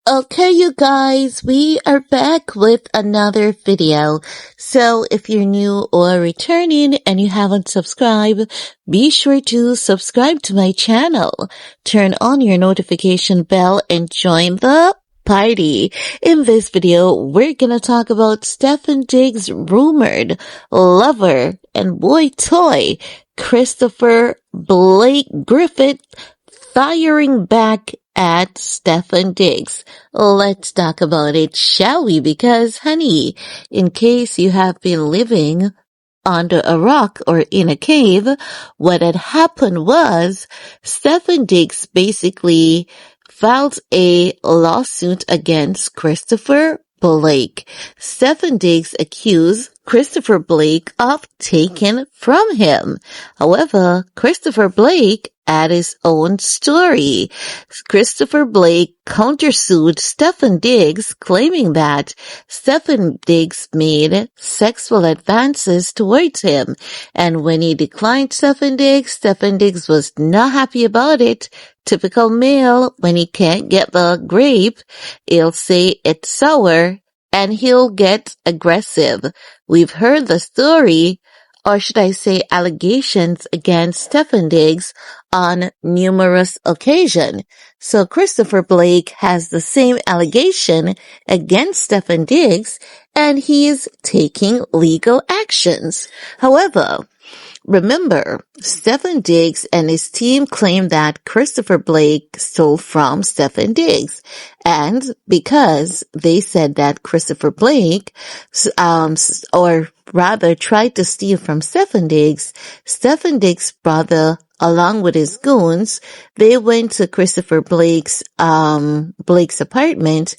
Okay, you guys, we are back with another video. So if you're new or returning and you haven't subscribed, be sure to subscribe to my channel. Turn on your notification bell and join the party. In this video, we're gonna talk about Stefon Diggs' rumored lover and boy toy, Christopherblake Griffith, firing back at Stefon Diggs. Let's talk about it, shall we? Because, honey, in case you have been living under a rock or in a cave, what had happened was Stefon Diggs basically filed a lawsuit against Christopherblake. Stefon Diggs accused Christopherblake of taking from him. However, Christopherblake had his own story. Christopherblake countersued Stefon Diggs, claiming that Stefon Diggs made sexual advances towards him. And when he declined Stefon Diggs was not happy about it. Typical male, when he can't get the grape, he'll say it's sour and he'll get aggressive. We've heard the story, or should I say allegations, against Stefon Diggs on numerous occasions. So Christopherblake has the same allegation against Stefon Diggs, and he is taking legal actions. However, remember, Stefon Diggs and his team claim that Christopherblake stole from Stefon Diggs. And because they said that Christopherblake, or rather tried to steal from Stefon Diggs' brother, along with his goons, they went to Christopherblake's apartment.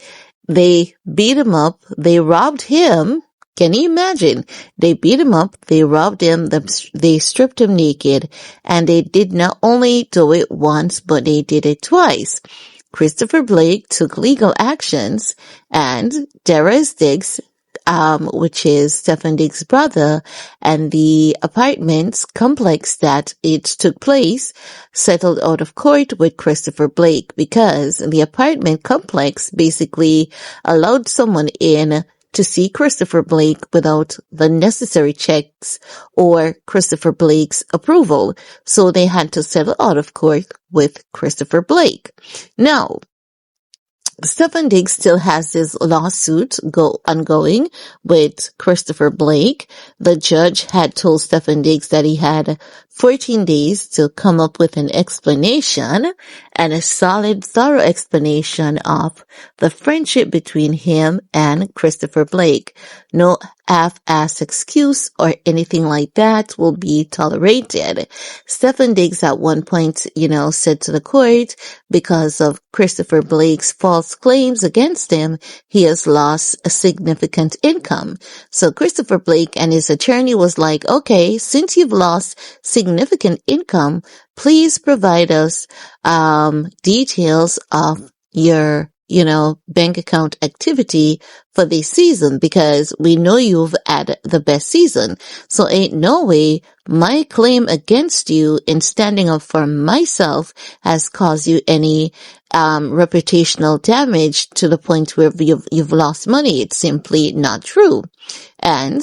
They beat him up. They robbed him. Can you imagine? They beat him up, they robbed him, they stripped him naked, and they did not only do it once, but they did it twice. Christopherblake took legal actions, and Darius Diggs, which is Stefon Diggs' brother, and the apartments complex that it took place settled out of court with Christopherblake, because the apartment complex basically allowed someone in to see Christopherblake without the necessary checks or Christopherblake's approval. So they had to settle out of court with Christopherblake. Now, Stefon Diggs still has his lawsuit ongoing with Christopherblake. The judge had told Stefon Diggs that he had 14 days to come up with an explanation, and a solid, thorough explanation of the friendship between him and Christopherblake. No half-ass excuse or anything like that will be tolerated. Stefon Diggs at one point, said to the court, because of Christopherblake's false claims against him, he has lost a significant income. So Christopherblake and his attorney was like, okay, since you've lost significant income, please provide us details of your bank account activity for this season, because we know you've had the best season. So ain't no way my claim against you in standing up for myself has caused you any reputational damage to the point where you've lost money. It's simply not true. And,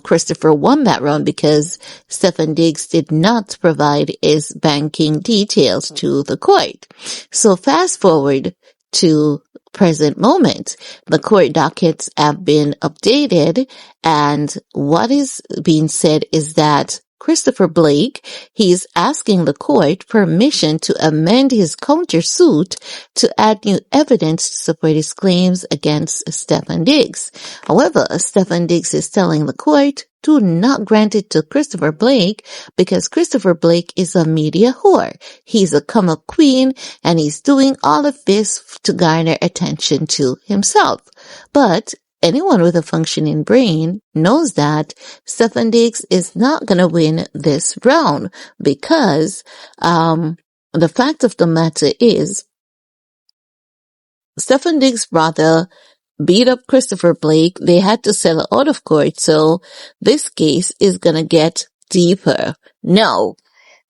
Christopher won that round because Stefon Diggs did not provide his banking details to the court. So fast forward to present moment. The court dockets have been updated, and what is being said is that Christopherblake, he's asking the court permission to amend his countersuit to add new evidence to support his claims against Stefon Diggs. However, Stefon Diggs is telling the court do not grant it to Christopherblake because Christopherblake is a media whore. He's a come-up queen, and he's doing all of this to garner attention to himself. But anyone with a functioning brain knows that Stefon Diggs is not going to win this round, because the fact of the matter is Stefon Diggs' brother beat up Christopherblake. They had to settle out of court, so this case is going to get deeper. Now,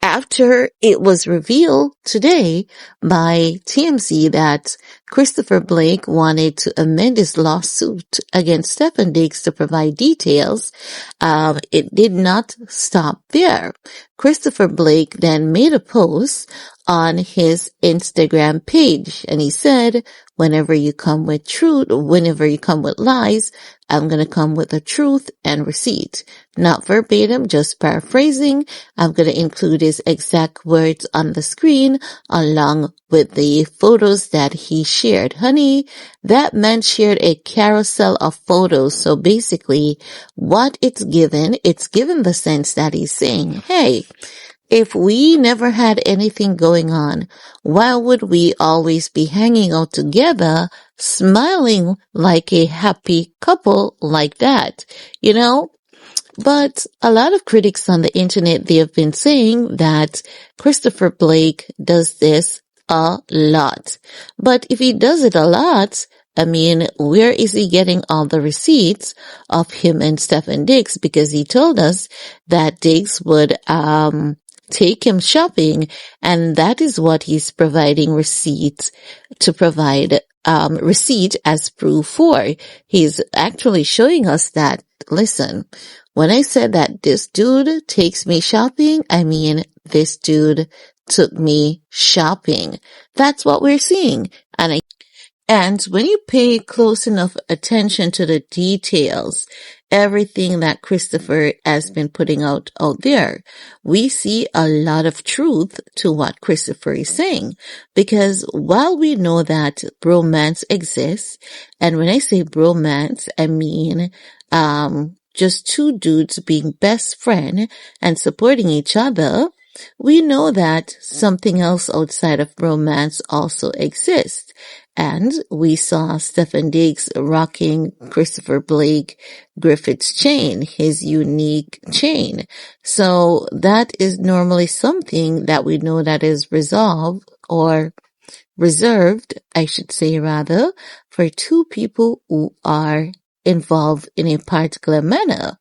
after it was revealed today by TMZ that Christopherblake wanted to amend his lawsuit against Stefon Diggs to provide details, it did not stop there. Christopherblake then made a post on his Instagram page, and he said, whenever you come with lies, I'm going to come with the truth and receipt. Not verbatim, just paraphrasing. I'm going to include his exact words on the screen along with the photos that he shared. Honey, that man shared a carousel of photos. So basically what it's given the sense that he's saying, hey, if we never had anything going on, why would we always be hanging out together, smiling like a happy couple like that? You know? But a lot of critics on the internet, they have been saying that Christopherblake does this a lot. But if he does it a lot, I mean, where is he getting all the receipts of him and Stefon Diggs? Because he told us that Diggs would, take him shopping, and that is what he's providing receipt as proof for. He's actually showing us that, listen, when I said that this dude takes me shopping, I mean, this dude took me shopping. That's what we're seeing. And when you pay close enough attention to the details, everything that Christopher has been putting out there, we see a lot of truth to what Christopher is saying. Because while we know that bromance exists, and when I say bromance, I mean, just two dudes being best friend and supporting each other, we know that something else outside of romance also exists. And we saw Stefon Diggs rocking Christopherblake Griffith's chain, his unique chain. So that is normally something that we know that is resolved or reserved, I should say rather, for two people who are involved in a particular manner.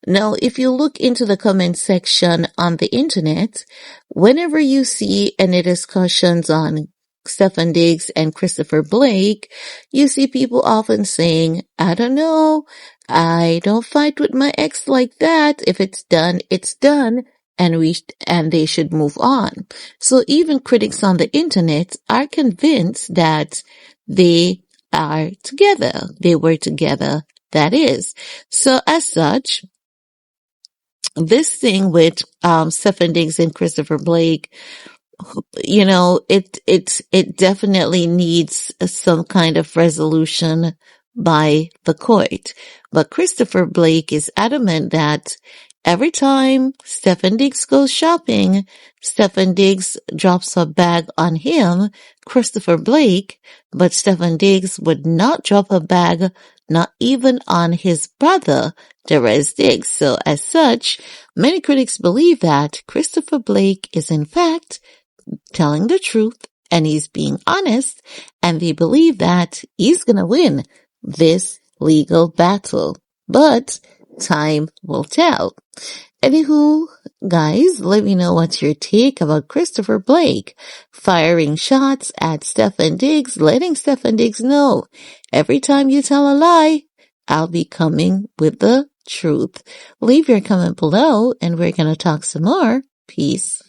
Now, if you look into the comment section on the internet, whenever you see any discussions on Stefon Diggs and Christopherblake, you see people often saying, I don't know, I don't fight with my ex like that. If it's done, it's done. And they should move on. So even critics on the internet are convinced that they are together. They were together, that is. So as such, this thing with Stefon Diggs and Christopherblake, you know, it definitely needs some kind of resolution by the court. But Christopherblake is adamant that every time Stefon Diggs goes shopping, Stefon Diggs drops a bag on him, Christopherblake, but Stefon Diggs would not drop a bag, not even on his brother, Derez Diggs. So as such, many critics believe that Christopherblake is in fact telling the truth and he's being honest, and they believe that he's gonna win this legal battle. But time will tell. Anywho, guys, let me know what's your take about Christopherblake firing shots at Stefon Diggs, letting Stefon Diggs know every time you tell a lie, I'll be coming with the truth. Leave your comment below and we're gonna talk some more. Peace.